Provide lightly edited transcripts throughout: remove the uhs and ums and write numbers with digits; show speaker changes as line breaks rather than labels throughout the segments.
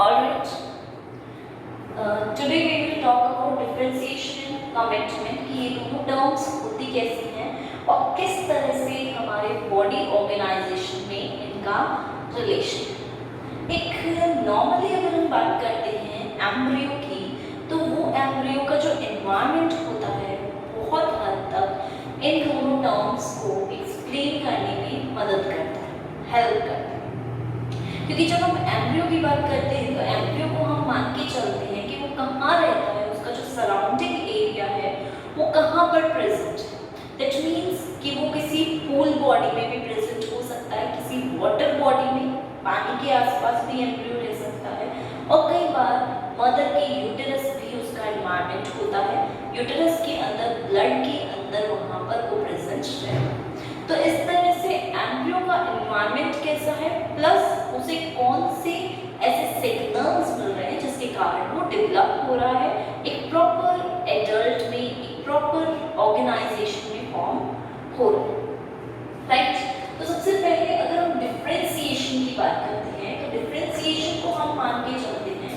Alright, today we will talk about differentiation and commitment कि ये दोनों terms होती कैसी हैं और किस तरह से हमारे बॉडी ऑर्गेनाइजेशन में इनका रिलेशन है। एक नॉर्मली अगर हम बात करते हैं एम्ब्रियो की, तो वो एम्ब्रियो का जो एनवायरनमेंट होता है बहुत हद तक इन दोनों टर्म्स को एक्सप्लेन करने में मदद करता है, हेल्प करता है। क्योंकि जब हम एम्ब्रियो की बात करते हैं तो एम्ब्रियो को हम मान के चलते हैं कि वो कहाँ रहता है, उसका जो सराउंडिंग एरिया है वो कहाँ पर प्रेजेंट है। दैट मीन्स कि वो किसी पूल बॉडी में भी प्रेजेंट हो सकता है, किसी वाटर बॉडी में, पानी के आसपास भी एम्ब्रियो रह सकता है, और कई बार मदर के यूटेरस भी उसका एनवायरनमेंट होता है। यूटेरस के अंदर, ब्लड के अंदर वहाँ पर वो प्रेजेंट रहता है। तो इस तरह से एम्ब्रियो का एनवायरनमेंट कैसा है, प्लस उसे कौन से ऐसे सिग्नल्स मिल रहे हैं जिसके कारण वो डेवलप हो रहा है, एक प्रॉपर एडल्ट में, एक प्रॉपर ऑर्गेनाइजेशन में फॉर्म हो रहा है, राइट। तो सबसे पहले अगर हम डिफरेंशिएशन की बात करते हैं तो डिफरेंशिएशन को हम मान के चलते हैं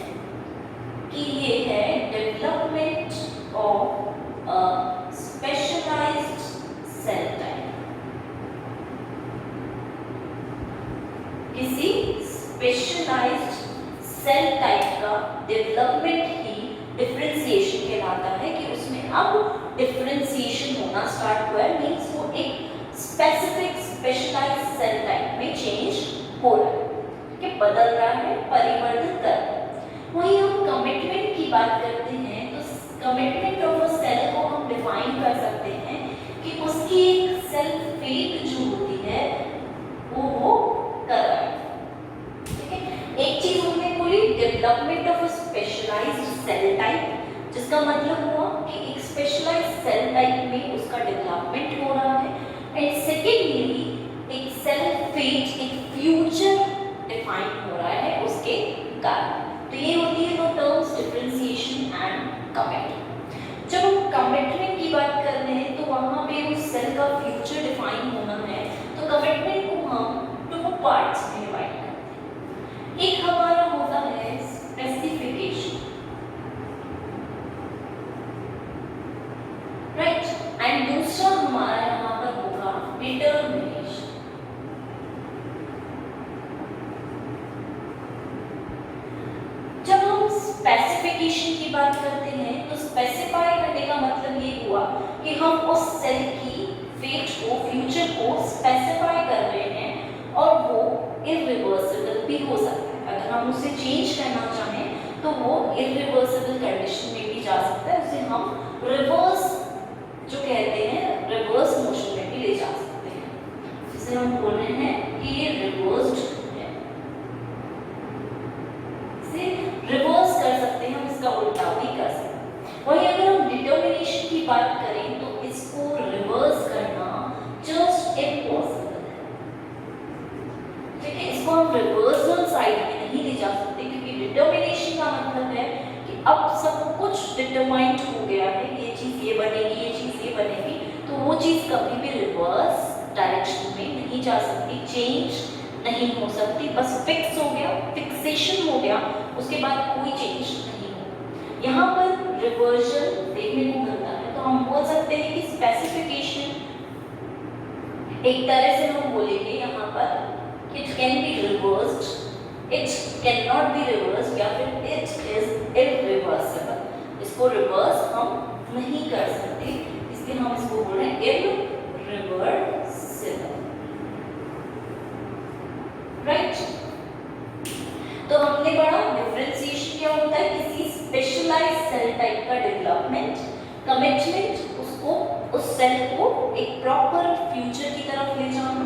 कि ये है development of specialised cell type. किसी स्पेशलाइज्ड सेल टाइप का डेवलपमेंट ही डिफरेंशिएशन कहलाता है कि उसमें अब डिफरेंशिएशन होना स्टार्ट हुआ है, मींस वो एक स्पेसिफिक स्पेशलाइज्ड सेल टाइप में चेंज हो रहा है, कि बदल रहा है, परिवर्तित कर रहा है। वहीं हम कमिटमेंट की बात करते हैं तो कमिटमेंट ऑफ अ सेल को हम डिफाइन कर सकते हैं कि उसकी एक सेल फेट जो होती है वो कर रहा है। ठीक है, एक चीज हमने बोली development of a specialised cell type, जिसका मतलब हुआ कि एक स्पेशलाइज्ड सेल टाइप में उसका डेवलपमेंट हो रहा है। एंड सेकेंडली एक सेल फेट, एक फ्यूचर डिफाइन हो रहा है उसके कारण। तो ये होती है दो टर्म्स, डिफरेंशिएशन एंड कमिटमेंट। जब हम कमिटमेंट की बात कर रहे हैं तो वहां पे उस सेल का फ्यूचर डिफाइन होना है, तो कमिटमेंट को हम दो पार्ट्स में डिवाइड करते हैं। एक हमारा होता है स्पेसिफिकेशन, राइट, एंड दूसरा हमारा यहाँ पर होगा डिटरमिनेशन। जब हम स्पेसिफिकेशन की बात करते हैं तो स्पेसिफाई करने का मतलब ये हुआ कि हम उस सेल की फेट को, फ्यूचर को स्पेसिफाई कर रहे हैं और वो इरिवर्सिबल भी हो सकता है। अगर हम उसे चेंज करना चाहें तो वो इरिवर्सिबल कंडीशन में भी जा सकता है, उसे हम रिवर्स जो कहते हैं, रिवर्स मोशन में भी ले जा सकते हैं, जिसे हम बोल रहे हैं कि ये रिवर्स्ड है। इसे रिवर्स कर सकते हैं, हम इसका उल्टा भी कर सकते हैं। वहीं अगर हम डिटरमिनेशन की बात करें तो इसको रिवर्स करना जस्ट इम्पॉसिबल है। ठीक है, इसको हम रिवर्सल साइड में नहीं ले जा सकते, क्योंकि डिटरमिनेशन का मतलब है कि अब सब कुछ डिटरमाइंड हो गया है, ये चीज ये बनेगी, ये चीज ये बनेगी, तो वो चीज कभी भी रिवर्स डायरेक्शन में नहीं जा सकती, चेंज नहीं हो सकती, बस फिक्स हो गया, फिक्सेशन हो गया, उसके बाद कोई चेंज नहीं हो। यहाँ पर रिवर्जन देखने को मिलता है, तो हम बोल सकते हैं कि स्पेसिफिकेशन एक तरह से हम बोलेंगे यहाँ पर it can be reversed, it can not be reversed, या फिर इट इज इरिवर्सिबल। इसको रिवर्स हम नहीं कर सकते, इसलिए हम इसको बोल रहे हैं इरिवर्सिबल, राइट। तो हमने पढ़ा डिफरेंशिएशन क्या होता है, किसी स्पेशलाइज्ड सेल टाइप का डेवलपमेंट, कमिटमेंट उसको, उस सेल को एक प्रॉपर फ्यूचर की तरफ ले जाना।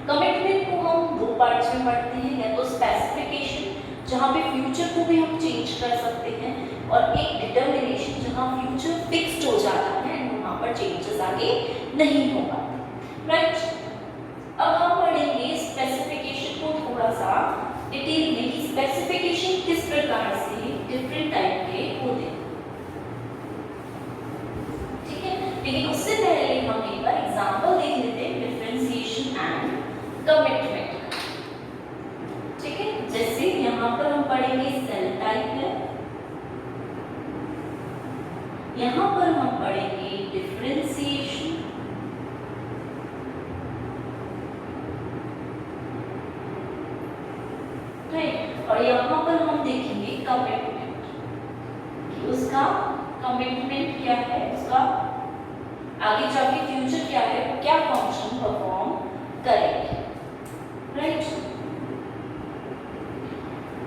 कमिटमेंट को हम दो पार्ट्स में पढ़ते हैं, या तो स्पेसिफिकेशन जहाँ पे फ्यूचर को भी हम चेंज कर सकते हैं, और एक डिटरमिनेशन जहाँ फ्यूचर फिक्स्ड हो जाता है एंड वहाँ पर चेंजेस आगे नहीं हो पाते, राइट। अब हम पढ़ेंगे स्पेसिफिकेशन को थोड़ा सा डिटेल में कि स्पेसिफिकेशन किस प्रकार से डिफरेंट टाइप के होते हैं। ठीक है, लेकिन उससे पहले हम एक बार एग्जांपल देख लेते हैं डिफरेंशिएशन एंड कमिटमेंट। ठीक है, जैसे यहाँ पर हम पढ़ेंगे सेल यहाँ पर हम पढ़ेंगे डिफरेंशिएशन, राइट, और यहाँ पर हम देखेंगे कमिटमेंट कि उसका कमिटमेंट क्या है, उसका आगे जाके फ्यूचर क्या है, वो क्या फंक्शन परफॉर्म करेंगे, राइट।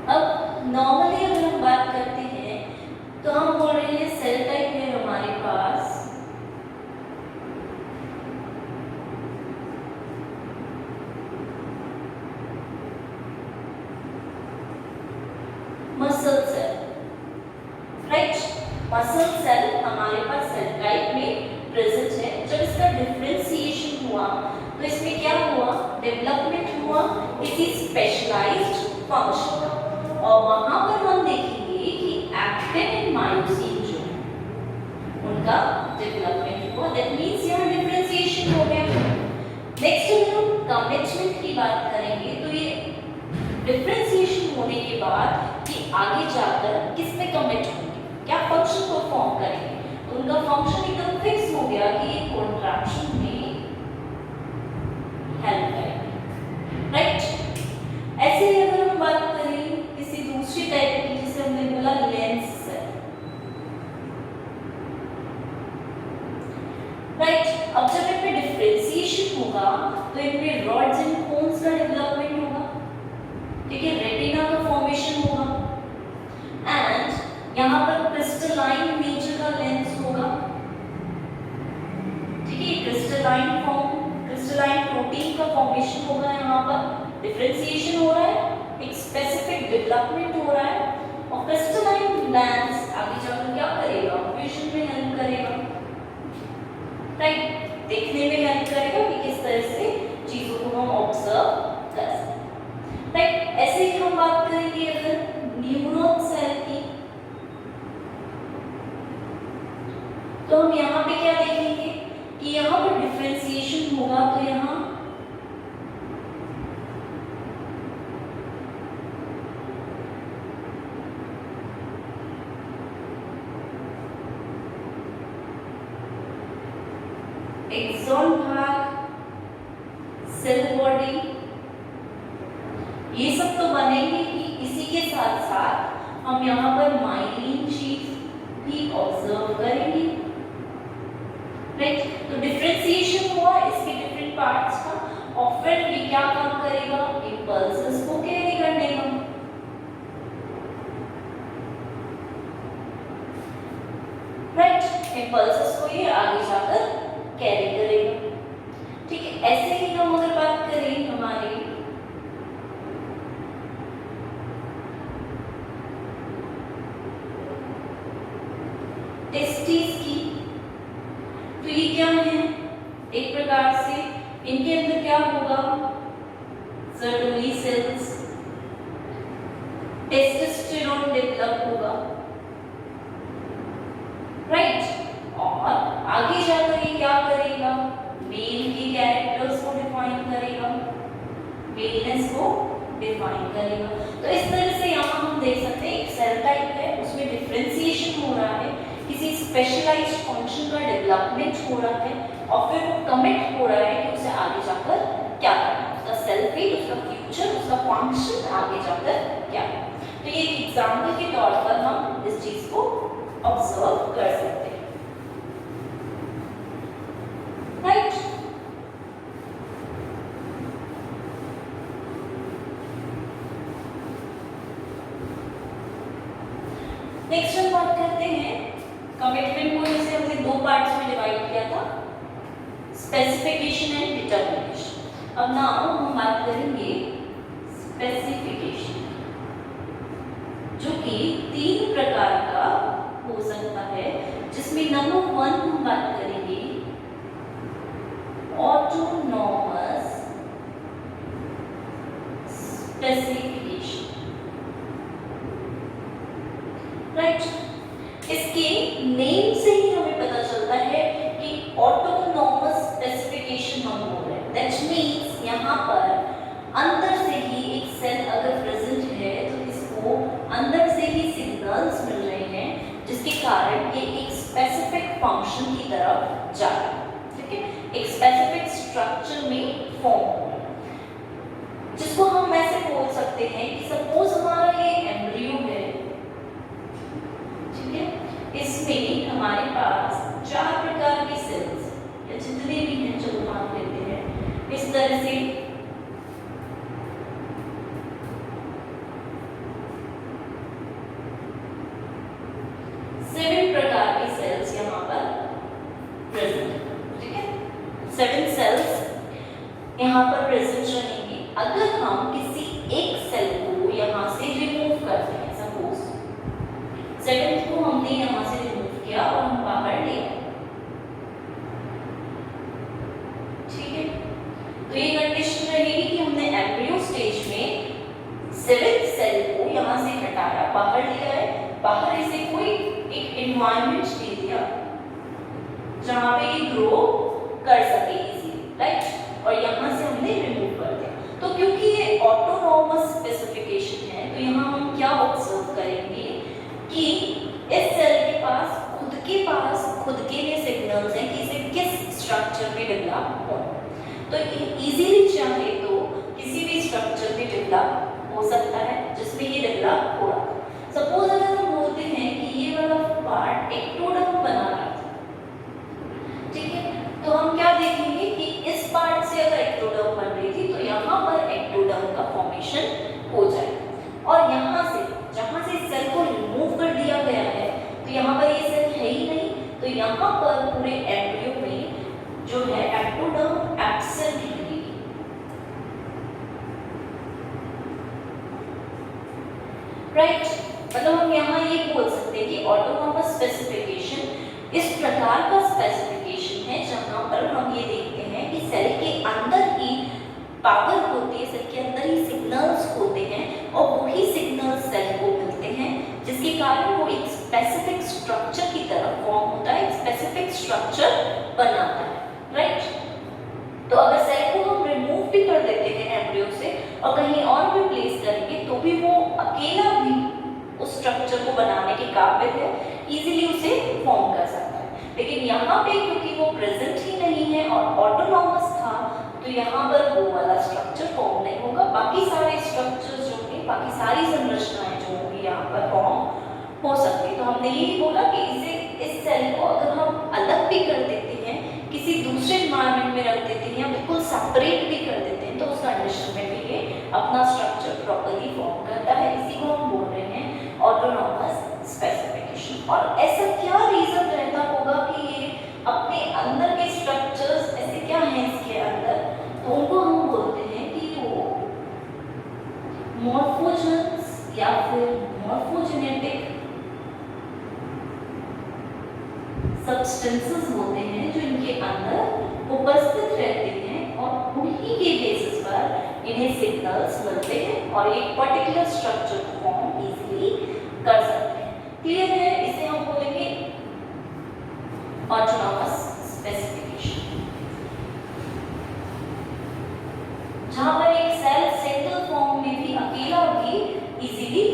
अब नॉर्मली अगर हम बात करते हैं तो हम बोल रहे हैं सेल टाइप है हमारे पास muscle cell, right. Muscle cell हमारे पास सेल टाइप में प्रेजेंट है। जब इसका डिफरेंशिएशन हुआ तो इसमें क्या हुआ, डेवलपमेंट हुआ किसी स्पेशलाइज्ड फंक्शन का, और वहां पर हम देखेंगे कि एक्टिन एंड मायोसिन जो उनका डेवलपमेंट हुआ, दैट मींस यहाँ डिफरेंशिएशन हो गया। नेक्स्ट अगर हम कमिटमेंट की बात करेंगे तो ये डिफरेंशिएशन होने के बाद कि आगे जाकर किस पे कमिट होंगे, क्या फंक्शन परफॉर्म करेंगे, तो उनका फंक्शन एकदम फिक्स हो गया कि ये कॉन्ट्रैक्शन में हेल्प करेंगे, राइट। ऐसे ही अगर हम बात करें किसी दूसरी टाइप की, जिसे हमने बोला लेंस सेल, राइट। अब जब इनमें डिफरेंशिएशन होगा तो इनमें रॉड्स एंड कोन्स का डेवलपमेंट होगा, ठीक है, रेटिना का फॉर्मेशन होगा, एंड यहाँ पर क्रिस्टलाइन नेचर का लेंस होगा, ठीक है, क्रिस्टलाइन प्रोटीन का फॉर्मेशन होगा, यहाँ पर डिफरेंशिएशन हो रहा है, एक स्पेसिफिक डेवलपमेंट हो रहा है, और क्रिस्टलाइन लेंस आगे जाकर क्या करेगा, विजन में हेल्प करेगा, राइट, देखने में हेल्प करेगा कि किस तरह से चीजों को हम ऑब्जर्व कर सकते हैं, राइट। ऐसे ही हम बात करेंगे अगर न्यूरॉन सेल की, तो हम यहाँ पे क्या देखेंगे कि यहाँ पर डिफरेंशिएशन होगा, तो यहाँ एक्सॉन भाग, सेल बॉडी, ये सब तो बनेंगे ही, इसी के साथ साथ हम यहाँ पर माइलिन शीट भी ऑब्जर्व करेंगे, राइट। तो डिफरेंशिएशन हुआ इसके डिफरेंट पार्ट्स का, और फिर ये क्या काम करेगा, इंपल्सेस को कैरी करने का, राइट, इंपल्सेस को ये आगे जाकर कैरी करेगा, ठीक है। ऐसे ही हम अगर बात करें हमारे टेस्टिस की, तो ये क्या है, एक प्रकार से इनके अंदर क्या होगा, सर्टोली सेल्स, टेस्टोस्टेरोन डेवलप होगा, राइट, और आगे जाकर ये क्या करेगा, मेल के कैरेक्टर्स को डिफाइन करेगा, मेलनेस को डिफाइन करेगा। तो इस तरह से यहाँ हम देख सकते हैं एक सेल टाइप है, उसमें डिफरेंशिएशन हो रहा है, किसी स्पेशलाइज्ड फंक्शन का डेवलपमेंट हो रहा है, और फिर वो कमिट हो रहा है कि उसे आगे जाकर क्या करना है, उसका सेल फेट, उसका फ्यूचर, उसका फंक्शन आगे जाकर क्या है। तो ये एक एग्जाम्पल के तौर पर हम इस चीज को ऑब्जर्व कर सकते हैं, राइट। नेक्स्ट हम बात करते हैं कमिटमेंट को, जैसे हमने दो पार्ट्स में डिवाइड किया था, स्पेसिफिकेशन एंड डिटरमिनेशन। अब नाउ हम बात करेंगे स्पेसिफिकेशन, जो कि तीन प्रकार का हो सकता है, जिसमें नंबर 1 हम बात करेंगे ऑटोनॉमस स्पेसिफिकेशन, राइट। इसके नेम से ही हमें पता चलता है कि ऑटोनॉमस स्पेसिफिकेशन हम बोल रहे हैं, दैट मींस यहाँ पर अंदर से ही एक सेल अगर प्रेजेंट है तो इसको अंदर से ही सिग्नल्स मिल रहे हैं, जिसके कारण ये एक स्पेसिफिक सकते हैं कि सपोज हमारा ये एम्ब्रियो है, ठीक है, इसमें हमारे पास 4 प्रकार की सेल्स या जितने भी हैं, चलो मान लेते हैं इस तरह से 7 प्रकार की सेल्स यहाँ पर प्रेजेंट है, ठीक है, 7 सेल्स यहाँ पर प्रेजेंट रहेंगी। अगर हम किसी एक सेल को यहाँ से रिमूव करते हैं, सपोज 7th को हमने यहाँ से रिमूव किया और हम बाहर ले आए, ठीक है, तो ये कंडीशन रहेगी कि हमने एम्ब्रियो स्टेज में 7th सेल को यहाँ से हटाया, बाहर ले आए, बाहर इसे कोई एक एनवायरनमेंट दे दिया जहाँ पे ये ग्रो कर सके इजीली, राइट, और यहाँ से हमने रिमूव कर दिया। तो क्योंकि ये ऑटोनॉमस स्पेसिफिकेशन है, तो यहाँ हम क्या ऑब्जर्व करेंगे कि इस सेल के पास खुद के लिए सिग्नल्स हैं कि इसे किस स्ट्रक्चर में डेवलप हो, तो इजीली चाहे तो किसी भी स्ट्रक्चर में डेवलप हो सकता है जिसमें ये डेवलप हो रहा है। सपोज अगर हम बोलते हैं कि ये वाला पार्ट एक्टोडर्म बना रहा था, ठीक है, तो हम क्या देखेंगे कि इस पार्ट से अगर एक्टोडर्म बन रही थी तो यहाँ पर एक्टोडर्म का फॉर्मेशन हो जाएगा, और यहाँ से जहाँ से इस सेल को रिमूव कर दिया गया है तो यहाँ पर ये सेल है ही नहीं, तो यहाँ पर पूरे एम्ब्रियो में जो है एक्टोडर्म एब्सेंट रहेगी, राइट। मतलब हम यहाँ ये बोल सकते हैं कि ऑटोनॉमस स्पेसिफिकेशन इस प्रकार का स्पेसिफिकेशन है जहाँ पर हम ये देखते हैं कि सेल के अंदर ही पावर होती है, सेल के अंदर ही सिग्नल्स होते हैं और वही सिग्नल्स सेल को मिलते हैं जिसके कारण वो एक स्पेसिफिक स्ट्रक्चर की तरफ फॉर्म होता है, एक स्पेसिफिक स्ट्रक्चर बनाता है, राइट। तो अगर सेल को हम रिमूव भी कर देते हैं एम्ब्रियो से और कहीं और भी प्लेस करेंगे तो भी वो अकेला भी उस स्ट्रक्चर को बनाने के काबिल है, इजीली उसे फॉर्म कर सकता है। लेकिन यहाँ पे क्योंकि वो प्रेजेंट ही नहीं है और ऑटोनॉमस था, तो यहाँ पर वो वाला स्ट्रक्चर फॉर्म नहीं होगा। बाकी सारे स्ट्रक्चर्स जो होंगे, बाकी सारी संरचनाएं जो होंगी यहाँ पर फॉर्म हो सकती है। तो हमने यही बोला कि इस सेल को अगर हम अलग भी कर देते हैं, किसी दूसरे एनवायरनमेंट में रख देते हैं या बिल्कुल सेपरेट भी कर देते हैं, तो उस कंडीशन में भी ये अपना स्ट्रक्चर प्रॉपर्ली फॉर्म करता है। इसी को हम बोल रहे हैं ऑटोनॉमस स्पेसिफिकेशन। और ऐसा क्या रीजन रहता होगा कि ये अपने अंदर के स्ट्रक्चर्स ऐसे क्या हैं इसके अंदर, तो उनको हम बोलते हैं कि वो मॉर्फोजेंस या फिर मॉर्फोजेनेटिक सब्सटेंसेस होते हैं जो इनके अंदर उपस्थित रहते हैं और उन्हीं के बेसिस पर इन्हें सिग्नल्स मिलते हैं और एक पर्टिकुलर स्ट्रक्चर को फॉर्म इजीली कर सकते हैं। क्लियर है? इसे हम बोलेंगे ऑटोनॉमस स्पेसिफिकेशन, जहां पर एक सेल सिंगल फॉर्म में भी अकेला भी इजीली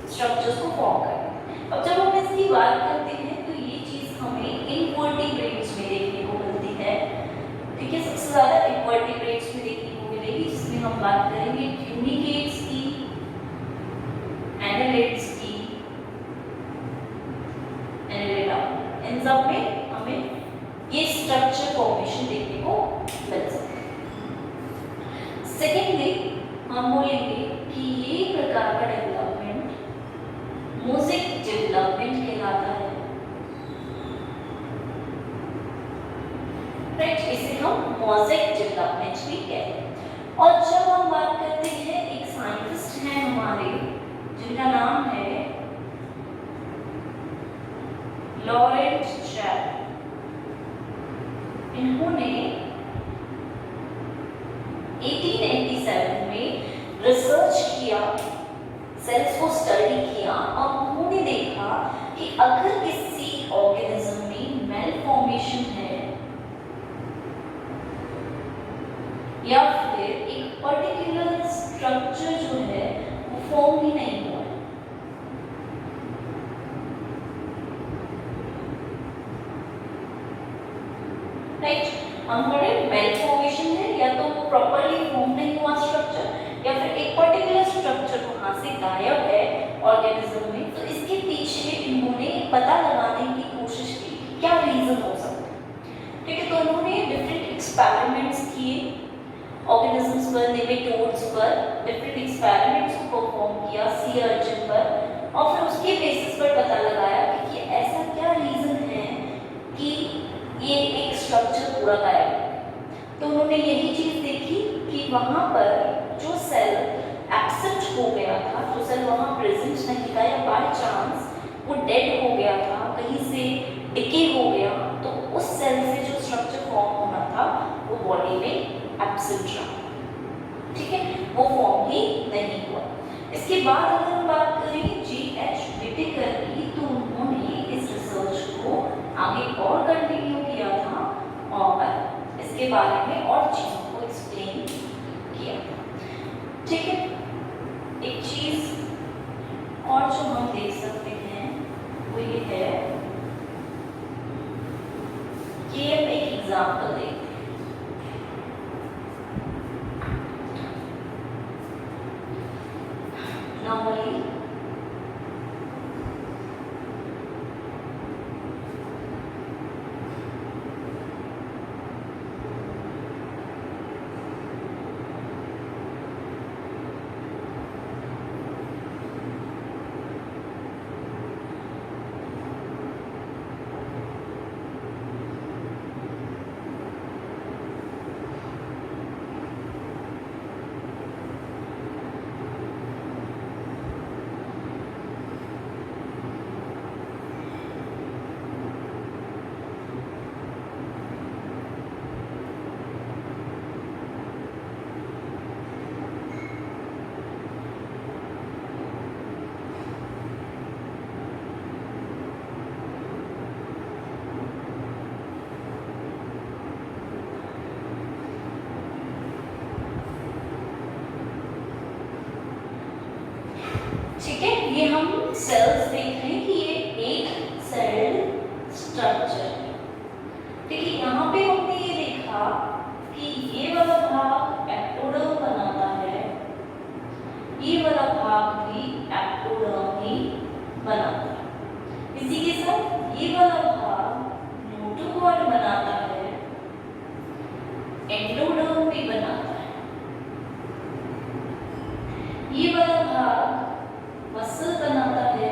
स्ट्रक्चर्स को फॉर्म करता है। अब जब हम इसकी बात करते हैं तो ये चीज हमें इनवर्टिब्रेट्स में देखने को मिलती है, ठीक है, सबसे ज्यादा इनवर्टिब्रेट्स में देखने को मिलेगी, जिसमें हम बात करेंगे ट्यूनिकेट्स की, एनालिड्स की, एनालिडा, इन सब में हमें ये स्ट्रक्चर फॉर्मेशन देखने को मिल सकता है। सेकेंडली हम बोलेंगे कि ये प्रकार का डेवलपमेंट मोज़ेक डेवलपमेंट कहलाता है, राइट। इसे हम मोज़ेक डेवलपमेंट भी कहते हैं। और जब हम बात करते हैं, एक साइंटिस्ट हैं हमारे जिनका नाम है लॉरेंट चैप, इन्होंने 1887 में रिसर्च किया, सेल्स को स्टडी किया और उन्होंने देखा कि अगर किसी ऑर्गेनिज्म में मेलफॉर्मेशन है या फिर एक पर्टिकुलर स्ट्रक्चर जो है वो फॉर्म ही नहीं हुआ, राइट। हमारे मेलफॉर्मेशन है या तो वो प्रॉपर्ली फॉर्म नहीं हुआ स्ट्रक्चर या फिर एक पर्टिकुलर स्ट्रक्चर गायब है ऑर्गेनिज्म में, तो इसके पीछे इन्होंने पता लगाने की कोशिश की कि क्या रीजन हो सकता है। ठीक है, तो उन्होंने डिफरेंट एक्सपेरिमेंट्स किए ऑर्गेनिजम्स पर, नेमेटोड्स पर डिफरेंट एक्सपेरिमेंट्स को परफॉर्म किया सी अर्चिन पर, और फिर उसके बेसिस पर पता लगाया कि ऐसा क्या रीजन है कि ये एक स्ट्रक्चर पूरा गायब है। तो उन्होंने यही चीज देखी कि वहां पर जो सेल एब्सेंट हो गया था, जो सेल वहां प्रेजेंट नहीं था, या बाय चांस वो डेड हो गया था, कहीं से डिके हो गया, तो उस सेल से जो स्ट्रक्चर फॉर्म होना था वो बॉडी में एब्सेंट रहा। ठीक है, वो फॉर्म ही नहीं हुआ। इसके बाद अगर हम बात करें जी.एच. व्हिटेकर की, तो उन्होंने इस रिसर्च को आगे और कंटिन्यू किया था और इसके बारे में और चीजों को एक्सप्लेन किया। ठीक है, एक चीज और जो हम देख सकते हैं वो ये है कि हम एक एग्जाम्पल देखते हैं। Normally, ठीक है, ये हम सेल्स देख रहे हैं कि ये एक सेल स्ट्रक्चर है। ठीक है, यहाँ पे हमने ये देखा कि ये वाला भाग एक्टोडर्म बनाता है, ये वाला भाग भी एक्टोडर्म ही बनाता है। इसी के साथ ये वाला भाग नोटोकॉर्ड बनाता है, एंडोडर्म भी बनाता है। ये वाला भाग मसल बनाता है,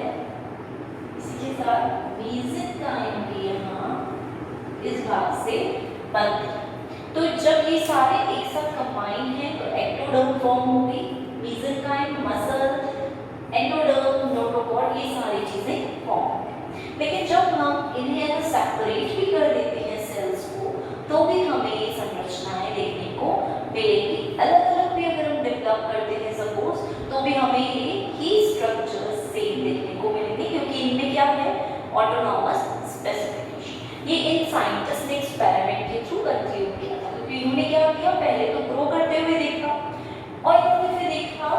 इसी के साथ मेसेंकाइम भी यहाँ इस भाग से बनते हैं। तो जब ये सारे एक साथ कंबाइन हैं तो एक्टोडर्म फॉर्म होगी, मेसेंकाइम, मसल, एंडोडर्म, नोटोकॉर्ड, ये सारी चीजें फॉर्म होंगी। लेकिन जब हम इन्हें अगर सेपरेट भी कर देते हैं सेल्स को, तो भी हमें ये संरचनाएं देखने को मिलेगी। अलग अलग भी अगर हम डेवलप करते हैं सपोज, तो भी हमें ये ही स्ट्रक्चर सेम देखने को मिलेंगे, क्योंकि इनमें क्या है, ऑटोनॉमस स्पेसिफिकेशन। ये इन साइंटिस्ट ने एक्सपेरिमेंट के थ्रू करते हुए किया था, क्योंकि इन्होंने क्या किया, पहले तो ग्रो करते हुए देखा, और इन्होंने फिर देखा,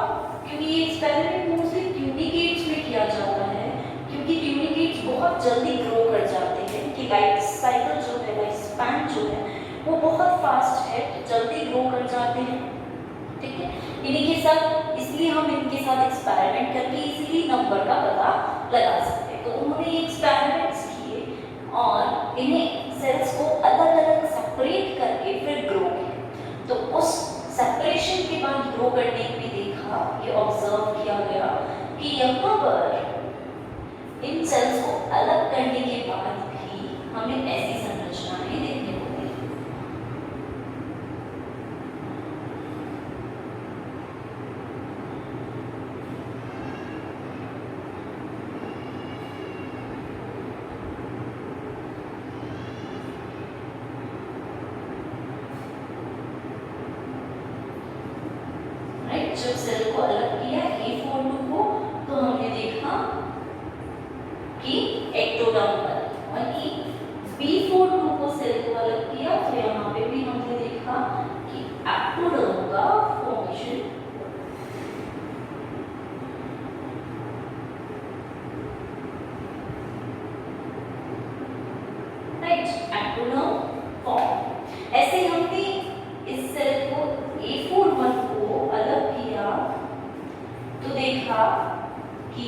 क्योंकि ये एक्सपेरिमेंट मोस्टली ट्यूनिकेट्स में किया जाता है, क्योंकि ट्यूनिकेट्स बहुत जल्दी ग्रो कर जाते हैं, कि लाइफ साइकिल जो है, लाइफ स्पैन जो है वो बहुत फास्ट है, तो जल्दी ग्रो कर जाते हैं। ठीक है, इन्हीं के साथ, इसलिए हम इनके साथ एक्सपेरिमेंट करके इजीली नंबर का पता लगा सकते हैं। तो उन्होंने ये एक्सपेरिमेंट्स किए और इन्हें सेल्स को अलग अलग सेपरेट करके फिर ग्रो किया। तो उस सेपरेशन के बाद ग्रो करने में देखा, ये ऑब्जर्व किया गया कि यहाँ पर इन सेल्स को अलग करने के बाद भी हमें ऐसी संरचनाएं देखने को मिली। जब सेल को अलग किया A42 को, तो हमने देखा कि एक्टोडर्म बना, और कि B42 को सेल को अलग किया, तो यहाँ पे भी हमने देखा कि एक्टोडर्म का फॉर्मेशन। Right, ectoderm form. ऐसे हमने इस सेल को A41 को अलग किया, तो देखा था कि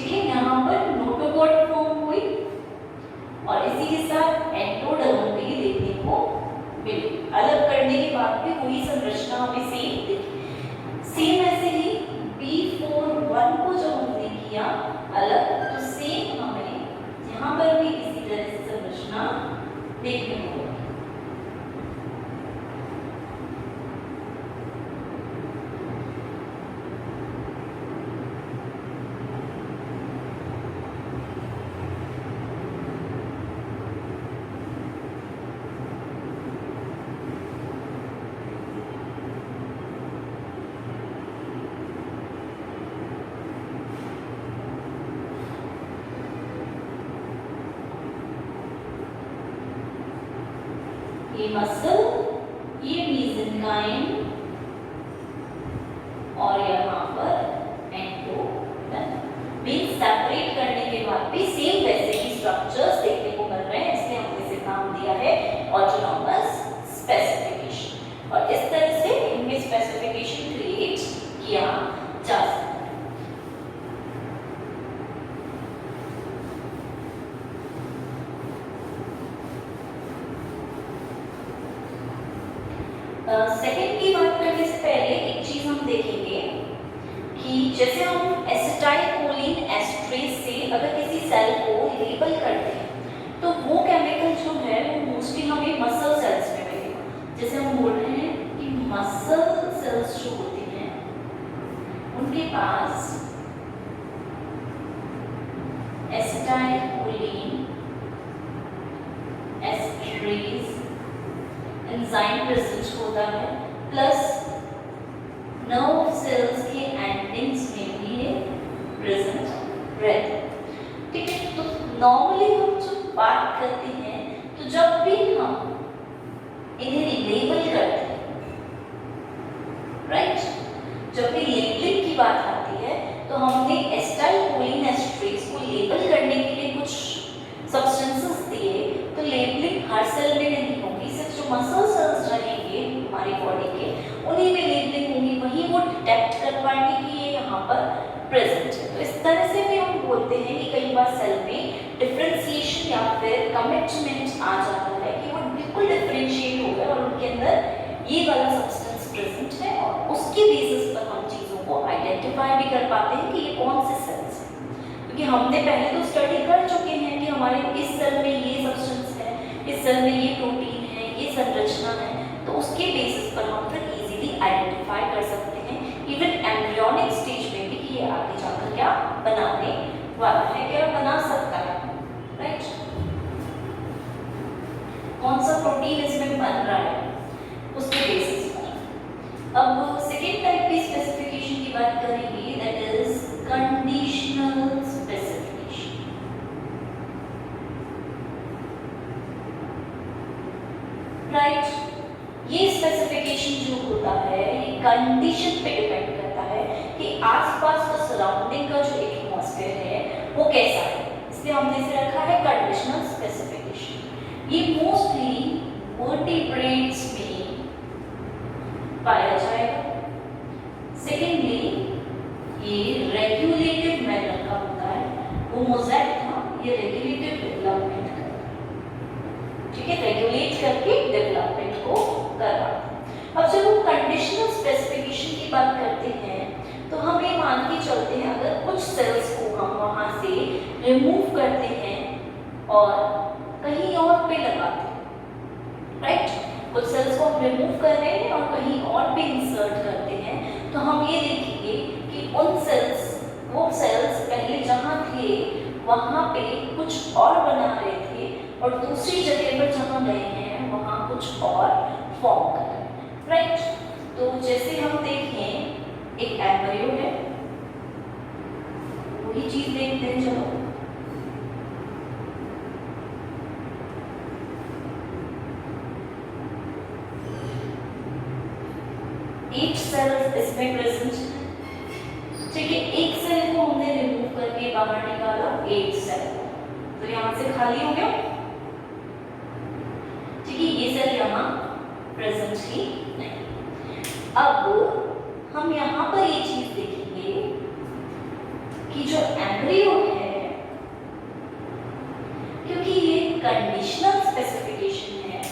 यहाँ पर नोटोकॉट फॉर्म हुई और इसी के साथ एंडोडर्म भी देखने को मिली। अलग करने के बाद भी वही संरचना हमें सेम दिखी। सेम ऐसे ही B41 को जब हमने किया अलग तो सेम हमें यहाँ पर भी इसी तरह से संरचना देखने को मिली। ये मसल, ये मेसेनकाइम और यहाँ पर एंडोडर्म। बीन सेपरेट करने के बाद भी सेम वैसे ही स्ट्रक्चर्स देखने को मिल रहे हैं, इसलिए हमने इसे नाम दिया है ऑटोनॉमस स्पेसिफिकेशन। और इस तरह से इनमें स्पेसिफिकेशन क्रिएट किया जा सकता है। सेकेंड की बात करने से पहले एक चीज हम देखेंगे कि जैसे हम एसिटाइलकोलिन एस्ट्रेज से अगर किसी सेल को लेबल करते हैं तो वो केमिकल जो है वो मोस्टली हमें मसल सेल्स में मिलेगा। जैसे हम बोल रहे हैं कि मसल सेल्स जो होते हैं उनके पास एसिटाइलकोलिन एस्ट्रेज एंजाइम प्रेजेंट होता है, प्लस नर्व सेल्स के एंडिंग्स में भी ये प्रेजेंट रहते हैं। ठीक है, तो नॉर्मली हम जब बात करते हैं तो जब भी हम इन्हें लेबल करते हैं, राइट, जब भी लेबलिंग की बात आती है तो हमने एसिटाइलकोलिन एस्ट्रेज को लेबल करने के लिए कुछ सब्सटेंसेस दिए। तो लेबलिंग हर सेल में नहीं होगी, सिर्फ जो मसल सेल्स रहेंगे हमारी बॉडी के उन्हीं में लेबलिंग होगी, वही वो डिटेक्ट कर पाएंगे कि ये यहाँ पर प्रेजेंट है। तो इस तरह से भी हम बोलते हैं कि कई बार सेल में डिफरेंशिएशन या फिर कमिटमेंट आ जाता है कि वो बिल्कुल डिफरेंशिएट हो गए और उनके अंदर ये वाला सब्सटेंस प्रेजेंट है और उसके बेसिस पर हम चीज़ों को आइडेंटिफाई भी कर पाते हैं कि ये कौन से सेल्स हैं। क्योंकि हमने पहले तो स्टडी कर चुके हैं कि हमारे इस सेल में ये सब्सटेंस है, इस सेल में ये प्रोटीन है, ये संरचना है, तो उसके बेसिस पर हम फिर इजीली आइडेंटिफाई कर सकते हैं इवन एम्ब्रियोनिक स्टेज में भी कि ये आगे जाकर क्या बनाने वाला है, क्या बना सकता है, राइट। कौन सा प्रोटीन इसमें बन रहा है उसके बेसिस पर। अब सेकेंड टाइप की स्पेसिफिकेशन की बात करेंगे, that is conditional specification. Right, ये स्पेसिफिकेशन जो होता है ये कंडीशन पे डिपेंड करता है कि आसपास का सराउंडिंग का जो एटमॉस्फेयर है वो कैसा है, इसलिए हमने इसे रखा है कंडीशनल स्पेसिफिकेशन। ये मोस्टली वर्टिब्रेट्स में पाया जाएगा। सेकेंडली ये रेगुलेटिव मैनर का होता है, वो मोज़ेक था, ये रेगुलेटिव डेवलपमेंट करता है, ठीक है, रेगुलेट करके डेवलपमेंट को करवाता है। अब जब हम कंडीशनल स्पेसिफिकेशन की बात करते हैं तो हम ये मान के चलते हैं अगर कुछ सेल्स को हम वहाँ से रिमूव करते हैं और कहीं और पे लगाते हैं, राइट, कुछ सेल्स को हम रिमूव कर रहे हैं और कहीं और पे इंसर्ट करते हैं, तो हम ये देखेंगे कि उन सेल्स, वो सेल्स पहले जहाँ थे वहाँ पे कुछ और बना रहे थे और दूसरी जगह पर जहाँ गए हैं वहाँ कुछ और फॉर्म कर रहे हैं, राइट। तो जैसे हम देखें एक एम्ब्रियो है, वही चीज देखते हैं। चलो एक सेल इसमें प्रेजेंट है, ठीक है। एक सेल को हमने रिमूव करके बाहर निकाला, एक सेल, तो यहाँ से खाली हो गया, ठीक है। ये सेल यहाँ प्रेजेंट ही नहीं। अब हम यहाँ पर ये चीज देखेंगे कि जो एम्ब्रियो है, क्योंकि ये कंडीशनल स्पेसिफिकेशन है,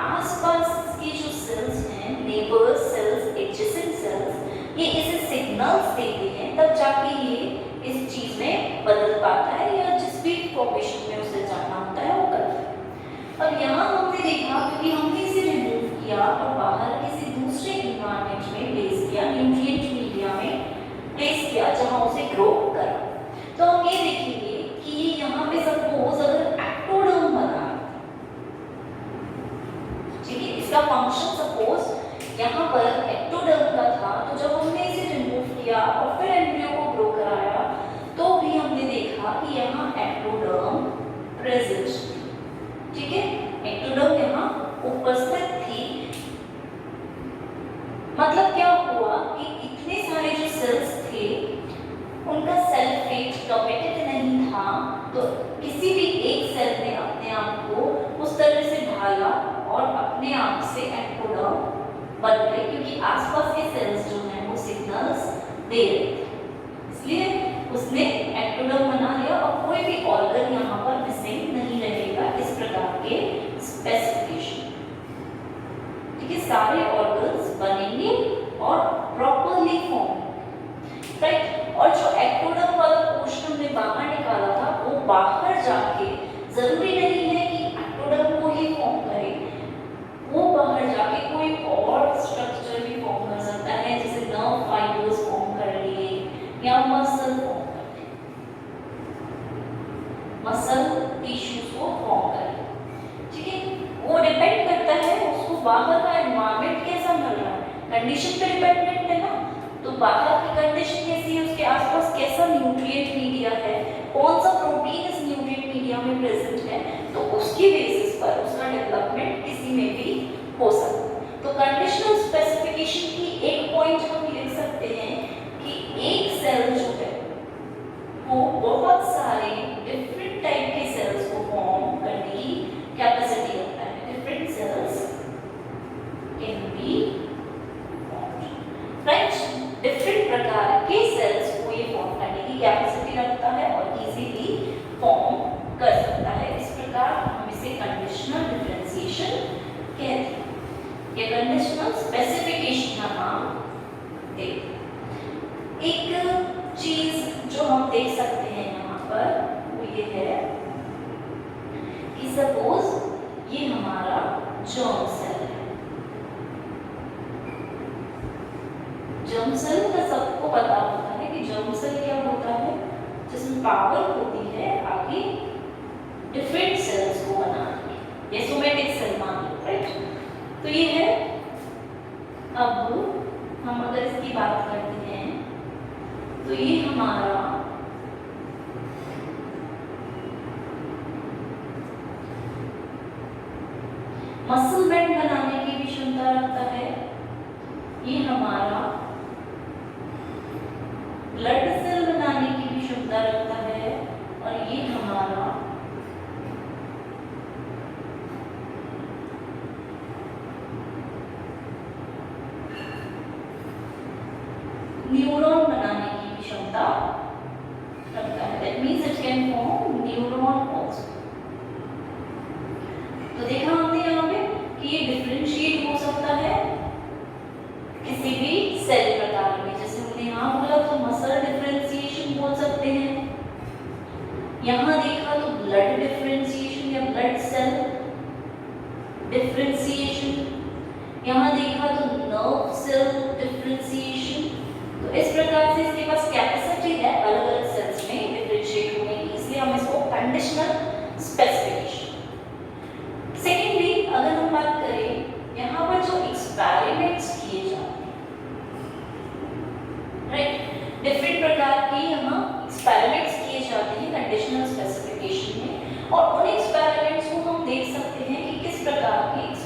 आसपास के जो सेल्स हैं, नेबर सेल्स, एडजेसेंट सेल्स, ये इसे सिग्नल्स देते हैं, तब जाके ये इस चीज में बदल पाता है या जिस भी फॉर्मेशन में उसे जाना होता है वो करता है। अब यहाँ हमने देखा क्योंकि हमने इसे रिमूव किया और बाहर किसी दूसरे एनवायरनमेंट में प्लेस किया, न्यूट्रिएंट मीडिया में प्लेस किया जहाँ उसे ग्रो करा, तो हम ये देखेंगे कि यहाँ पे सपोज अगर एक्टोडर्म बना, ठीक है, इसका फंक्शन सपोज यहाँ पर एक्टोडर्म का था, तो जब हमने इसे रिमूव किया और फिर एम्ब्रियो को ग्रो कराया तो भी हमने देखा कि यहाँ एक्टोडर्म प्रेजेंट, ठीक है, एक्टोडर्म यहाँ उपस्थित थी। मतलब क्या हुआ कि इतने सारे जो सेल्स थे उनका सेल फेट कमिटेड नहीं था, तो किसी भी एक सेल ने अपने आप को उस तरह से ढाला और अपने आप से एक्टोडर्म बन गए, क्योंकि आसपास के सेल्स जो हैं वो सिग्नल्स दे रहे थे, इसलिए उसने एक्टोडर्म बना लिया और कोई भी ऑर्गन यहाँ पर मिसिंग नहीं रहेगा। इस प्रकार के स्पेसिफिकेशन, ठीक है, सारे ऑर्गन्स बनेंगे और प्रॉपरली फॉर्म, राइट। और जो एक्टोडर्म वाला पोर्शन हमने बाहर निकाला था वो बाहर जाके, जरूरी नहीं है कि एक्टोडर्म को ही फॉर्म करे, वो बाहर जाके कोई और स्ट्रक्चर भी फॉर्म कर सकता है, जैसे नर्व फाइबर्स फॉर्म कर लिए या मसल फॉर्म कर लिए, मसल टिश्यूज को फॉर्म कर लिए, ठीक है। वो डिपेंड करता है उसको बाहर का एनवायरनमेंट कैसा मिल रहा है, कंडीशन पे डिपेंडेंट है ना। तो बाहर की कंडीशन कैसी है, उसके आसपास कैसा न्यूट्रिएंट मीडिया है, कौन सा प्रोटीन इस न्यूट्रिएंट मीडिया में प्रेजेंट है, तो उसकी बेसिस पर उसका डेवलपमेंट किसी में भी हो सकता है। तो कंडीशनल स्पेसिफिकेशन की एक पॉइंट हम लिख सकते हैं कि एक सेल जो है वो बहुत सारे डिफरेंट टाइप के सेल्स को फॉर्म करने की कैपेसिटी रखता है। Different cells can be formed, right. Different प्रकार के सेल्स को ये फॉर्म करने की कैपेसिटी रखता है और इजीली फॉर्म कर सकता है। इस प्रकार हम इसे कंडीशनल डिफरेंशिएशन कहते हैं। ये कंडीशनल स्पेसिफिकेशन का नाम देते हैं। एक चीज जो हम देख सकते हैं यहाँ पर वो ये है कि सपोज ये हमारा जर्म सेल है। जर्म सेल का सबको पता होता है कि जर्म सेल क्या होता है, जिसमें पावर होती है आगे डिफरेंट सेल्स को बनाने की, ये सोमेटिक सेल मान लो, राइट। तो ये है। अब हम अगर इसकी बात करते हैं तो ये हमारा मसल बैंड बनाने की भी क्षमता रखता है, ये हमारा ब्लड सेल बनाने की भी क्षमता रखता है, और ये हमारा न्यूरॉन बनाने की भी क्षमता रखता है। That means it can form neuron also. तो देखा हमने यहाँ पे कि ये डिफरेंशिएट हो सकता है किसी भी सेल प्रकार में, जैसे हमने यहाँ बोला तो मसल डिफरेंशिएशन बोल सकते हैं, यहाँ देखा तो ब्लड डिफरेंशिएशन या ब्लड सेल डिफरेंशिएशन, यहाँ देखा तो नर्व सेल डिफरेंशिएशन। तो इस प्रकार से इसके पास कैपेसिटी है अलग अलग सेल्स में डिफरेंशिएट होने की, इसलिए हम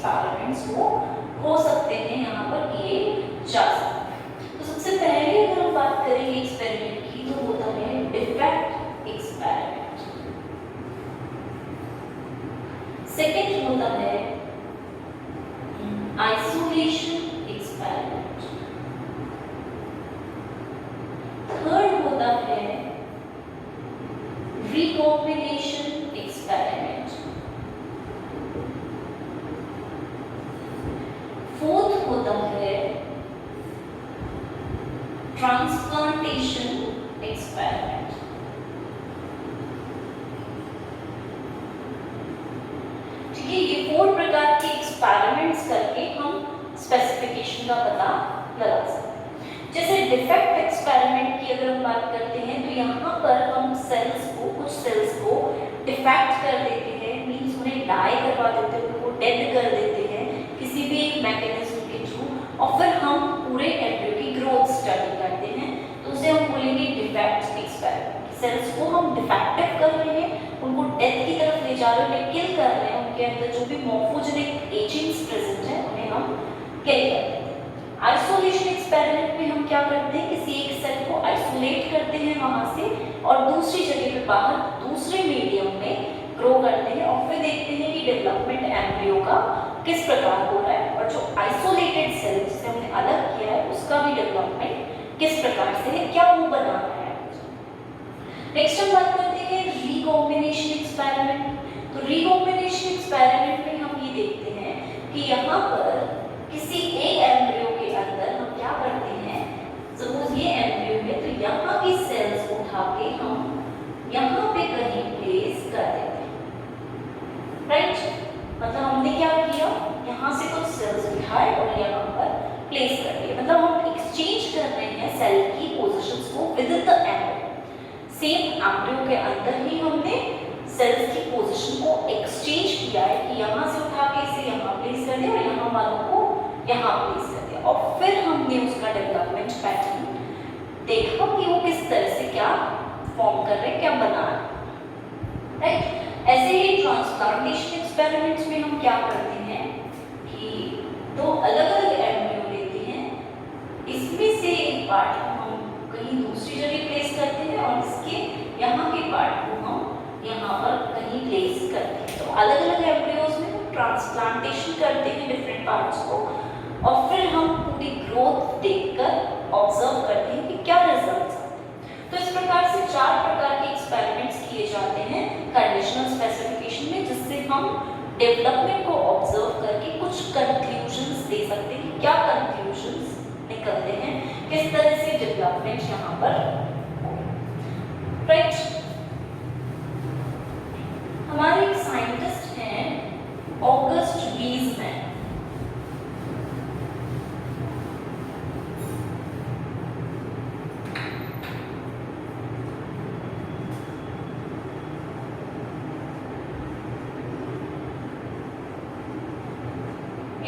एक्सपेरिमेंट्स वो हो सकते हैं, यहाँ पर किए जा सकते हैं। तो सबसे पहले अगर हम बात करेंगे एक्सपेरिमेंट की तो होता है डिफेक्ट एक्सपेरिमेंट। सेकेंड होता है आइसोलेशन एक्सपेरिमेंट। थर्ड होता है रिकॉम्बिनेशन एक्सपेरिमेंट। फोर्थ होता है ट्रांसप्लांटेशन एक्सपेरिमेंट। ठीक है, ये 4 प्रकार के एक्सपेरिमेंट्स करके हम स्पेसिफिकेशन का पता लगा सकते हैं। जैसे डिफेक्ट एक्सपेरिमेंट की अगर हम बात करते हैं तो यहाँ पर हम कुछ सेल्स को डिफेक्ट कर देते हैं, मींस उन्हें डाई करवा देते हैं, उनको डेड कर देते हैं किसी भी एक मैकेनिज्म के थ्रू, और फिर हम पूरे एम्ब्रियो की ग्रोथ स्टडी करते हैं, तो उसे हम बोलेंगे डिफेक्ट एक्सपेरिमेंट। सेल्स को हम डिफेक्टिव कर रहे हैं, उनको डेथ की तरफ ले जा रहे हैं, उन्हें किल कर रहे हैं, उनके अंदर जो भी मॉर्फोजेनिक एजेंट्स प्रेजेंट है उन्हें हम किल करते हैं। आइसोलेशन एक्सपेरिमेंट में हम क्या करते हैं, किसी एक सेल को आइसोलेट करते हैं वहां से और दूसरी जगह पे बाहर दूसरे मीडियम में ग्रो करते हैं और फिर देखते हैं कि डेवलपमेंट एम्ब्रियो का किस प्रकार हो रहा है, और जो आइसोलेटेड सेल जिसे हमने अलग किया है उसका भी डेवलपमेंट किस प्रकार से है, क्या वो बना रहा है। नेक्स्ट हम बात करते हैं रिकॉम्बिनेशन एक्सपेरिमेंट। तो रिकॉम्बिनेशन एक्सपेरिमेंट में हम ये देखते हैं कि यहाँ पर किसी एक एम्ब्रियो के अंदर हम क्या करते हैं, सपोज ये एम्ब्रियो है तो यहाँ की सेल्स उठा के हम यहाँ पे कहीं प्लेस कर देते हैं, राइट। मतलब हमने क्या किया, यहाँ से कुछ सेल्स उठाए और यहाँ पर प्लेस कर दिए, मतलब हम एक्सचेंज कर रहे हैं सेल की पोजीशंस को with in the embryo. Same embryo के अंदर ही हमने सेल्स की पोजीशन को एक्सचेंज किया है कि यहाँ से उठा के इसे यहाँ प्लेस कर दिया और यहाँ वालों को यहाँ प्लेस कर दिया, और फिर हमने उसका डेवलपमेंट पैटर्न देखा कि वो किस तरह से क्या फॉर्म कर रहे हैं, क्या बना रहे हैं, राइट। ऐसे ही ट्रांसप्लांटेशन एक्सपेरिमेंट्स में हम क्या करते हैं कि दो अलग अलग एम्ब्रियो लेते हैं, इसमें से एक पार्ट को हम कहीं दूसरी जगह प्लेस करते हैं और इसके यहाँ के पार्ट को हम यहाँ पर कहीं प्लेस करते हैं। तो अलग अलग एम्ब्रियोज में हम ट्रांसप्लांटेशन करते हैं डिफरेंट पार्ट्स को, और फिर हम पूरी ग्रोथ देखकर ऑब्जर्व करते हैं कि क्या रिजल्ट्स आते हैं। तो इस प्रकार से 4 प्रकार के एक्सपेरिमेंट्स किए जाते हैं कंडीशनल स्पेसिफिकेशन में, जिससे हम डेवलपमेंट को ऑब्जर्व करके कुछ कंक्लूजन्स दे सकते हैं कि क्या कंक्लूजन्स निकलते हैं, किस तरह से डेवलपमेंट यहाँ पर, राइट। हमारे एक साइंटिस्ट हैं ऑगस्ट वीजमैन।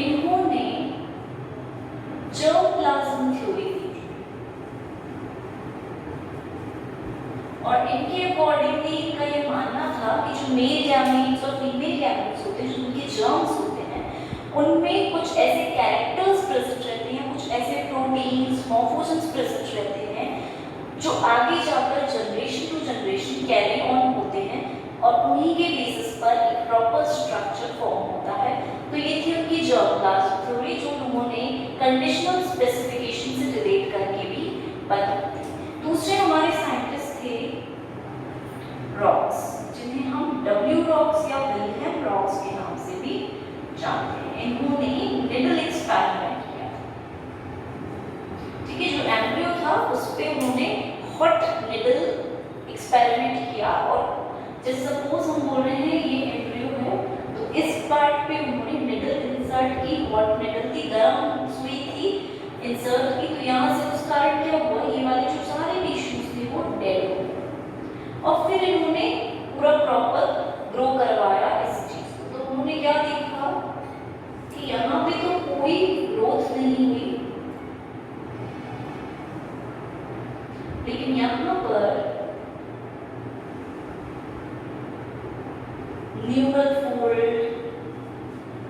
इन्होंने जर्मप्लाज्म थ्योरी दी थी और इनके अकॉर्डिंगली इनका ये मानना था कि जो मेल गैमीट्स और फीमेल गैमीट्स होते हैं, जो उनके जर्म्स होते हैं, उनमें कुछ ऐसे कैरेक्टर्स प्रेजेंट रहते हैं, कुछ ऐसे प्रोटीन्स मॉर्फोजेंस प्रेजेंट रहते हैं जो आगे जाकर generation to generation carry on होते हैं और उन्हीं के बेसिस पर एक प्रॉपर स्ट्रक्चर फॉर्म होता है। तो ये थी उनकी जर्मप्लाज्म थ्योरी, जो उन्होंने कंडीशनल स्पेसिफिकेशन से रिलेट करके भी बताई। दूसरे हमारे साइंटिस्ट थे रॉक्स, जिन्हें हम डब्ल्यू रॉक्स या विल्हेम रॉक्स के नाम से भी जानते हैं। इन्होंने निडल एक्सपेरिमेंट किया था, ठीक है। जो एम्ब्रियो था उस पे उन्होंने हॉट निडल एक्सपेरिमेंट किया, और जैसे सपोज हम बोल रहे हैं ये एम्ब्रियो है, तो इस पार्ट पे उन्होंने निडल इंसर्ट की, हॉट निडल की, गर्म सुई थी इंसर्ट की, तो यहाँ से उस कारण क्या हुआ, ये वाले जो सारे टिश्यूज थे वो डेड हो गए, और फिर इन्होंने पूरा प्रॉपर ग्रो करवाया इस चीज को। तो उन्होंने क्या देखा कि यहाँ पे तो कोई ग्रोथ नहीं हुई, लेकिन यहाँ पर न्यूरल फोल्ड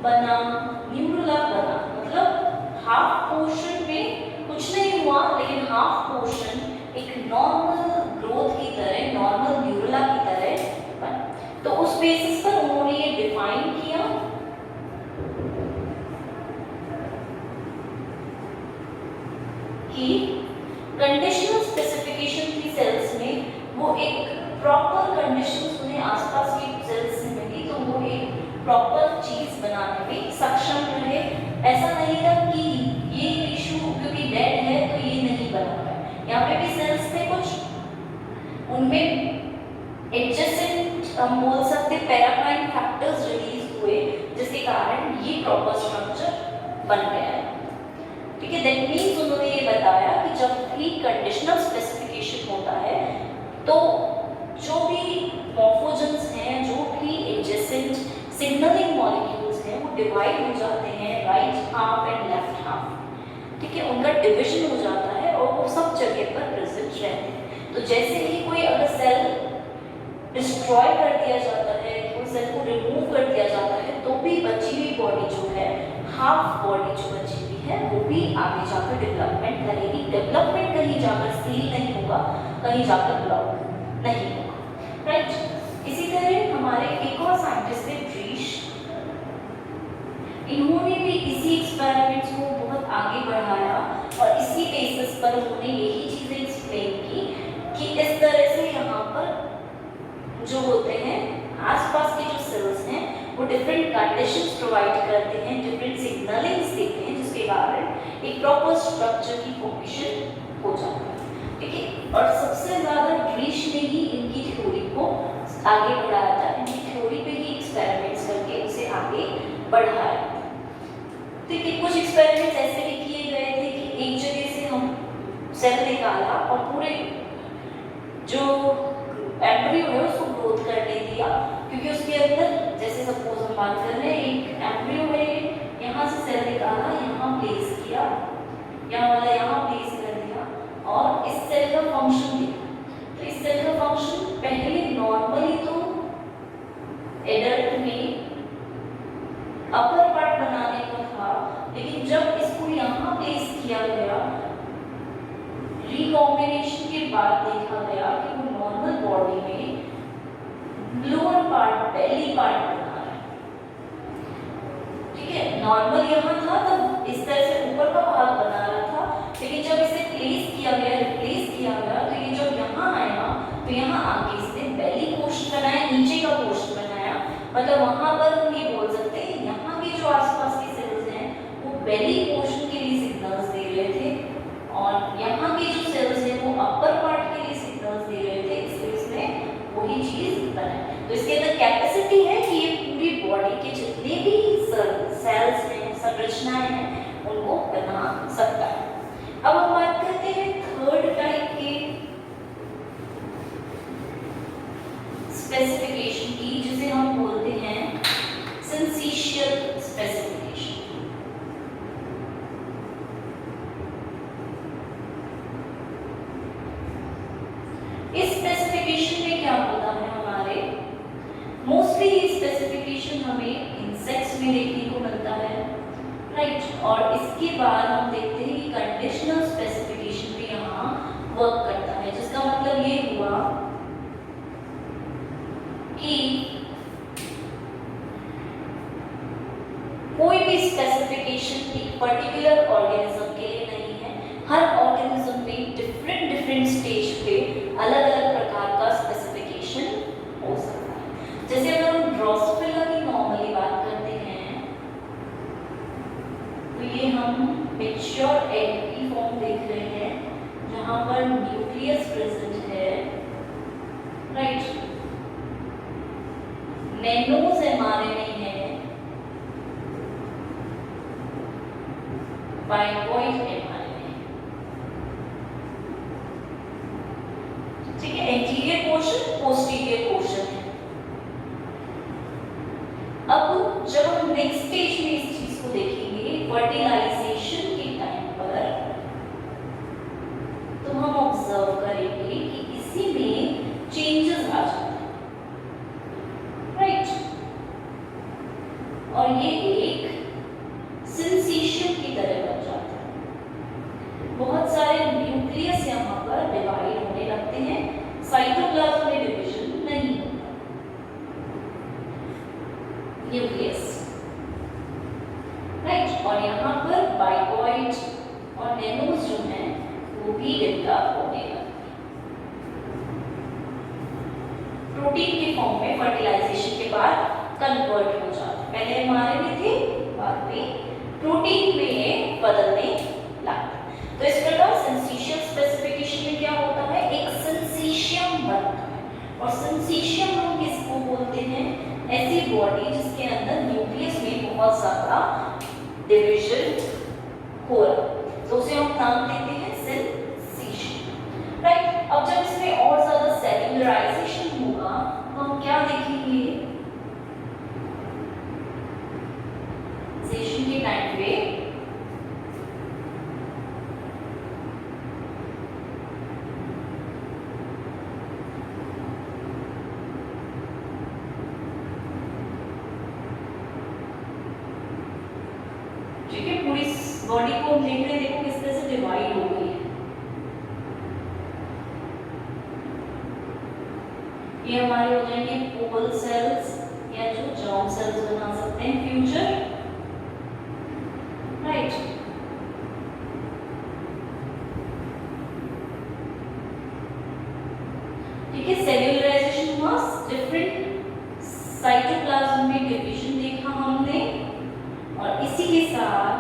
बना, हाफ पोर्शन में कुछ नहीं हुआ, लेकिन हाफ पोर्शन एक नॉर्मल ग्रोथ की तरह, नॉर्मल न्यूरुला की तरह बना। तो उस बेसिस पर उन्होंने ये डिफाइन किया कि कंडीशनल स्पेसिफिकेशन की सेल्स में वो एक प्रॉपर कंडीशंस उन्हें आसपास की सेल्स से मिली, तो वो एक प्रॉपर चीज बनाने में सक्षम रहे। ऐसा नहीं था कि ये टिश्यू क्योंकि डेड है तो ये नहीं बना है। यहाँ पे भी सेल्स थे कुछ, उनमें एडजेसेंट हम बोल सकते पैराक्राइन फैक्टर्स रिलीज हुए, जिसके कारण ये प्रॉपर स्ट्रक्चर बन गया है। ठीक है, दैट मीन्स उन्होंने ये बताया कि जब भी कंडीशनल स्पेसिफिकेशन होता है तो जो भी मॉर्फोजेंस हैं, जो भी एडजेसेंट सिग्नलिंग मॉलिक्यूल्स हैं, वो डिवाइड हो जाते हैं right half and left half. ठीक है, उनका डिवीजन हो जाता है और वो सब जगह पर प्रेजेंट रहते हैं। तो जैसे ही कोई अगर सेल डिस्ट्रॉय कर दिया जाता है, कोई सेल को रिमूव कर दिया जाता है, तो भी बची हुई बॉडी जो है, हाफ बॉडी जो बची हुई है, वो भी आगे जाकर डेवलपमेंट करेगी। डेवलपमेंट कहीं जाकर सील नहीं होगा, कहीं जाकर ब्लॉक नहीं होगा। राइट, इसी तरह हमारे एक और साइंटिस्ट थे ड्रीश, इन्होंने भी इसी एक्सपेरिमेंट्स को बहुत आगे बढ़ाया और इसी बेसिस पर उन्होंने यही चीजें एक्सप्लेन की कि इस तरह से यहाँ पर जो होते हैं आसपास के जो सेल्स हैं, वो डिफरेंट कंडीशंस प्रोवाइड करते हैं, डिफरेंट सिग्नलिंग्स देते हैं, जिसके कारण एक प्रॉपर स्ट्रक्चर की फॉर्मेशन हो जाता है। ठीक है, और सबसे ज्यादा ड्रीश ने ही इनकी थ्योरी को आगे बढ़ाया था, इनकी थ्योरी पे ही एक्सपेरिमेंट्स करके उसे आगे बढ़ाया। ठीक है, कुछ एक्सपेरिमेंट्स ऐसे भी किए गए थे कि एक जगह से हम सेल निकाला और पूरे जो एम्ब्रियो है उसको ग्रोथ करने दिया, क्योंकि उसके अंदर जैसे सपोज हम बात कर रहे हैं एक एम्ब्रियो है, यहाँ से सेल निकाला, यहाँ प्लेस किया, यहाँ वाला यहाँ प्लेस कर दिया और इस सेल का फंक्शन दिया। तो इस सेल का फंक्शन पहले नॉर्मली तो एडल्ट में अपर पार्ट बनाने का था, लेकिन जब इसको यहाँ प्लेस किया गया, रिकॉम्बिनेशन के बाद देखा गया कि वो नॉर्मल बॉडी में लोअर पार्ट, बेली पार्ट बना रहा है। ठीक है, नॉर्मल यहाँ था तब इस तरह से ऊपर का भाग बना रहा था, लेकिन जब इसे प्लेस किया गया, रिप्लेस किया गया, तो ये जब यहाँ आया तो यहाँ आके इसने बेली पोर्शन बनाया, नीचे का पोर्शन बनाया। मतलब वहां पर हम ये बोल सकते हैं यहाँ के जो आसपास के सेल्स हैं वो बेली पोर्शन के लिए सिग्नल्स दे रहे थे और यहाँ के जो सेल्स हैं वो अपर पार्ट के लिए सिग्नल्स दे रहे थे, इसलिए इसने वही चीज बनाई। तो इसके अंदर कैपेसिटी है कि ये पूरी बॉडी के जितने भी सेल्स हैं, संरचनाएं हैं, उनको बना सकता है। अब हम बात करते हैं थर्ड टाइप के स्पेसिफिकेशन की, जिसे हम बोलते हैं सिंसेशियल स्पेसिफिकेशन। इस स्पेसिफिकेशन में क्या होता है, हमारे मोस्टली ये स्पेसिफिकेशन हमें इंसेक्ट्स में देखने को मिलता है। राइट, और इसके बाद हम देखते हैं कि कंडीशनल स्पेसिफिकेशन भी यहाँ वर्क करता है, जिसका मतलब ये हुआ कि कोई भी स्पेसिफिकेशन एक पर्टिकुलर ऑर्गेनिज्म के लिए नहीं है। हर ऑर्गेनिज्म में डिफरेंट स्टेज पे अलग अलग प्रकार का स्पेसिफिकेशन हो सकता है। जैसे अगर हम ड्रोसोफिला की नॉर्मली बात करते हैं तो ये हम मैच्योर एग की फॉर्म देख रहे हैं, जहां पर न्यूक्लियस प्रेजेंट है। राइट, नैनोज mRNA है, बाइकॉइड mRNA। ठीक है, एंटीरियर पोर्शन, पोस्टीरियर पोर्शन है। अब जब हम नेक्स्ट स्टेज में इस चीज को देखेंगे फर्टिलाइजेशन के टाइम पर, तो हम ऑब्जर्व करेंगे कि इसी में चेंजेस आ जाते हैं। राइट, और ये एक सिंसेशियल की तरह बन जाता है। Nucleus, right. और यहाँ पर बाइकॉइड और नैनोज जो हैं वो भी डेवलप होने लगे, प्रोटीन के फॉर्म में फर्टिलाइजेशन के बाद कन्वर्ट हो जाते। पहले हमारे में थे, बाद में प्रोटीन में ये बदलने लगते। तो इस प्रकार सिंसीशियल स्पेसिफिकेशन में क्या होता है, एक सिंसीशियम बनता है। और सिंसीशियम हम किसको बोलते हैं, ऐसी बॉडी जिसके अंदर न्यूक्लियस में बहुत ज्यादा डिवीजन हो रहा है, तो उसे हम नाम देते हैं सिंसीशियम, राइट। अब जब इसमें और ज्यादा सेल्यूलराइजेशन होगा तो हम क्या देखेंगे, सेशन के टाइम पे ठीक है, पूरी बॉडी को हम देख रहे हैं, देखो किस तरह से डिवाइड हो गई है। ये हमारे हो जाएंगे पोल सेल्स या जो जर्म सेल्स बना सकते हैं फ्यूचर, राइट। ठीक है, सेल्यूलराइजेशन हुआ, डिफरेंट साइटोप्लाज्म में डिवीजन देखा हमने, और इसी के साथ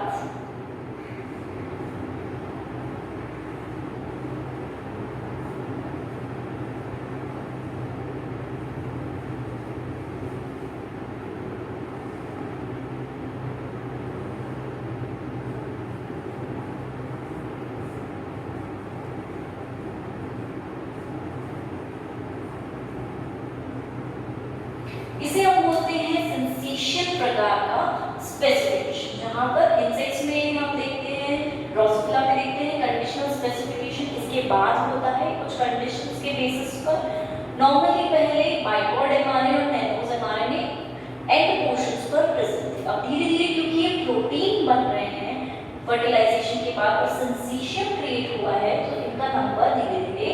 इसे हम बोलते हैं सिंसीशियल प्रकार का स्पेसिफिकेशन, जहां पर इंसेक्ट्स में हम देखते हैं, ड्रोसोफिला में देखते हैं कंडीशनल स्पेसिफिकेशन, इसके बाद होता है कुछ कंडीशंस के बेसिस पर। नॉर्मली पहले बाइकॉर्ड एमआरएनए और नैनोज एमआरएनए एंड पोर्शंस पर प्रेजेंट थे। अब धीरे धीरे क्योंकि ये प्रोटीन बन रहे हैं फर्टिलाइजेशन के बाद और सिंसीशियम क्रिएट हुआ है, तो इनका नंबर धीरे धीरे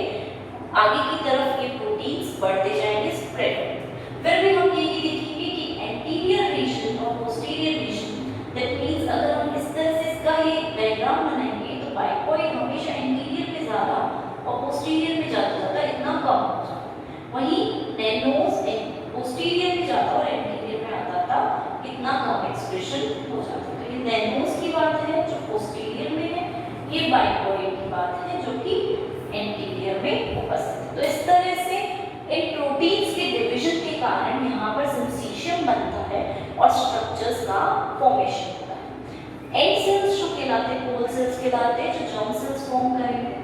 आगे की तरफ ये प्रोटीन्स बढ़ते जाएंगे, स्प्रेड होंगे। फिर भी हम यही देखेंगे कि एंटीरियर रीजन और पोस्टीरियर रीजन, दैट मींस अगर हम इस तरह से इसका ये डायग्राम बनाएंगे तो बाइकॉइड हमेशा एंटीरियर में ज्यादा और पोस्टीरियर में जाता जाता इतना कम हो जाता, वहीं नैनोज पोस्टीरियर में जाता और एंटीरियर में आता था इतना कम एक्सप्रेशन हो जाता। तो ये नैनोज की बात है जो पोस्टीरियर में है, ये बाइकॉइड की बात है जो कि एंटीरियर में उपस्थित है। तो इस तरह से इन प्रोटीन्स के डिवीजन के कारण यहाँ पर सिंसीशियम बनता है और स्ट्रक्चर्स का फॉर्मेशन होता है। एंड सेल्स जो कहलाते हैं, पोल सेल्स कहलाते हैं, जो जर्म सेल्स फॉर्म करेंगे।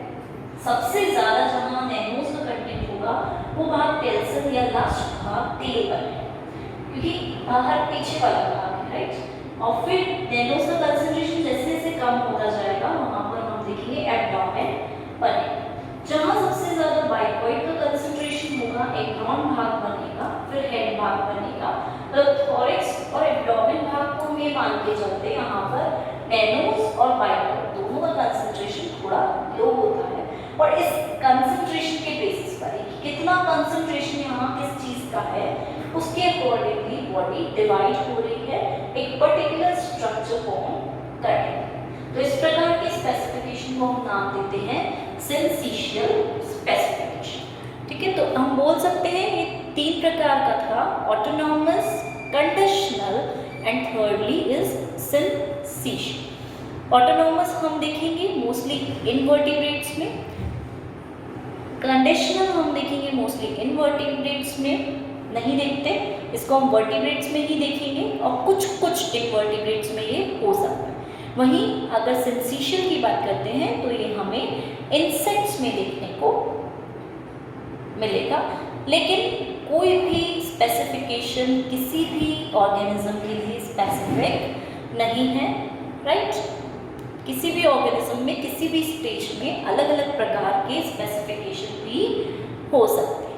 सबसे ज्यादा जहाँ नैनोज का कंटेंट होगा वो भाग टेल सेल या लास्ट भाग टेल पर है, क्योंकि बाहर पीछे वाला भाग है, राइट। और फिर नैनोज का कंसंट्रेशन जैसे जैसे कम होता जाएगा वहां पर हम देखेंगे एब्डोमेन बनेगा। जहाँ सबसे ज्यादा बाइकॉइड का कंसंट्रेशन होगा, एक्रॉन भाग बनेगा, फिर हेड भाग बनेगा। तो थोरैक्स और एब्डोमेन भाग को हम ये मान के चलते हैं यहाँ पर नैनोज और बाइकॉइड दोनों का कंसंट्रेशन थोड़ा लो होता है। और इस कंसंट्रेशन के बेसिस पर कितना कंसंट्रेशन यहाँ किस चीज का है उसके अकॉर्डिंगली बॉडी डिवाइड हो रही है, एक पर्टिकुलर स्ट्रक्चर फॉर्म करने है। तो इस प्रकार के स्पेसिफिकेशन को हम नाम देते हैं सिंसीशियल स्पेसिफिकेशन। ठीक है, तो हम बोल सकते हैं ये तीन प्रकार का था, autonomous, conditional and thirdly is सिंसीशियल। Autonomous हम देखेंगे मोस्टली इनवर्टिब्रेट्स में, कंडीशनल हम देखेंगे मोस्टली इनवर्टिब्रेट्स में नहीं देखते, इसको हम वर्टिब्रेट्स में ही देखेंगे और कुछ कुछ इनवर्टिब्रेट्स में ये हो सकता है। वहीं अगर सिंसीशियल की बात करते हैं तो ये हमें इंसेक्ट्स में देखने को मिलेगा, लेकिन कोई भी स्पेसिफिकेशन किसी भी ऑर्गेनिज्म के लिए स्पेसिफिक नहीं है, राइट। किसी भी ऑर्गेनिज्म में किसी भी स्टेज में अलग अलग प्रकार के स्पेसिफिकेशन भी हो सकते हैं।